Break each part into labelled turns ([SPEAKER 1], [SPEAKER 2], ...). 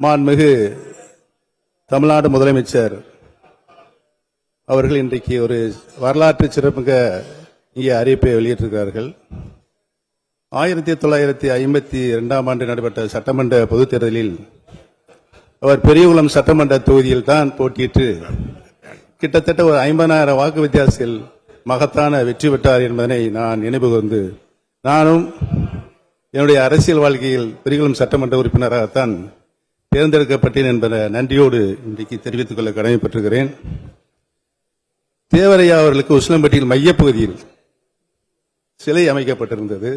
[SPEAKER 1] மாண்புமிகு தமிழ்நாடு முதலமைச்சர் அவர்கள் இன்றைக்கு ஒரு வரலாற்று சிறப்புமிக்க இங்கே அறிவிப்பை வெளியிட்டிருக்கிறார்கள். 1952 ஆண்டு நடைபெற்ற சட்டமன்ற பொதுத் தேர்தலில் அவர் பெரியகுளம் சட்டமன்ற தொகுதியில் தான் போட்டியிட்டு கிட்டத்தட்ட ஒரு 50,000 வாக்கு வித்தியாசத்தில் மகத்தான வெற்றி பெற்றார் என்பதனை நான் நினைவு கூர்ந்து, நானும் என்னுடைய அரசியல் வாழ்க்கையில் பெரியகுளம் சட்டமன்ற உறுப்பினராகத்தான் தேர்ந்தெடுக்கப்பட்டேன் என்பதை நன்றியோடு இன்றைக்கு தெரிவித்துக் கொள்ள கடமைப்பட்டிருக்கிறேன். தேவரையா அவர்களுக்கு உசிலம்பட்டியில் மையப்பகுதியில் சிலை அமைக்கப்பட்டிருந்தது.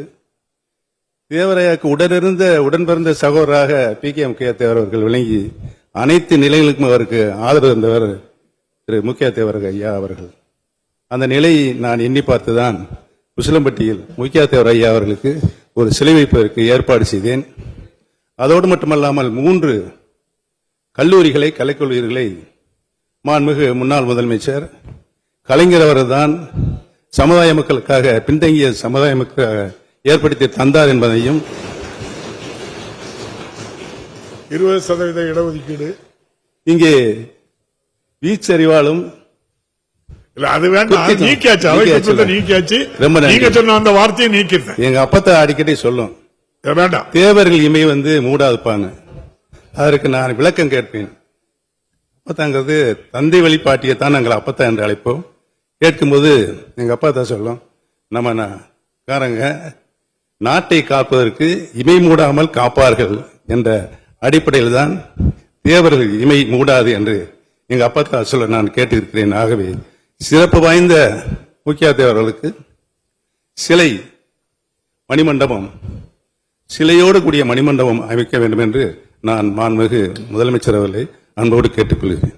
[SPEAKER 1] தேவரையாவுக்கு உடன் பிறந்த சகோதரராக PKM தேவர் அவர்கள் விளங்கி அனைத்து நிலைகளுக்கும் அவருக்கு ஆதரவு தந்தவர் திரு முக்கிய தேவர் ஐயா அவர்கள். அந்த நிலையை நான் எண்ணி பார்த்துதான் உசிலம்பட்டியில் முக்கிய தேவர் ஐயா அவர்களுக்கு ஒரு சிலை வைப்பதற்கு ஏற்பாடு செய்தேன். அதோடு மட்டுமல்லாமல் 3 கல்லூரிகளை, கலைக்கல்லூரிகளை மாண்புமிகு முன்னாள் முதலமைச்சர் கலைஞர் அவர்தான் சமுதாய மக்களுக்காக, பின்தங்கிய சமுதாய மக்களுக்காக ஏற்படுத்தி தந்தார் என்பதையும்,
[SPEAKER 2] 20% இடஒதுக்கீடு இங்கே
[SPEAKER 1] வீச்சறிவாலும்
[SPEAKER 2] அது வேண்டாம், நீக்கியாச்சு. நீங்க சொன்ன அந்த வார்த்தையை நீக்கிறேன்.
[SPEAKER 1] எங்க அப்பத்தை அடிக்கடி சொல்லும்,
[SPEAKER 2] வேண்டாம்
[SPEAKER 1] தேவர்கள் இமை மூடாதுப்பான்னு. அதற்கு நான் விளக்கம் கேட்பேன். அப்பத்தாங்கிறது தந்தை வழிபாட்டியத்தான் நாங்கள் அப்பத்தா என்று அழைப்போம். கேட்கும்போது எங்க அப்பா தான் சொல்லும், நம்ம காரங்க நாட்டை காப்பதற்கு இமை மூடாமல் காப்பார்கள் என்ற அடிப்படையில் தான் தேவர்கள் இமை மூடாது என்று எங்க அப்பா சொல்ல நான் கேட்டிருக்கிறேன். ஆகவே சிறப்பு வாய்ந்த முக்கிய தேவர்களுக்கு சிலை, மணிமண்டபம், சிலையோடு கூடிய மணிமண்டபம் அமைக்க வேண்டும் என்று நான் மாண்புமிகு முதலமைச்சர் அவர்களை அன்போடு கேட்டுக்கொள்கிறேன்.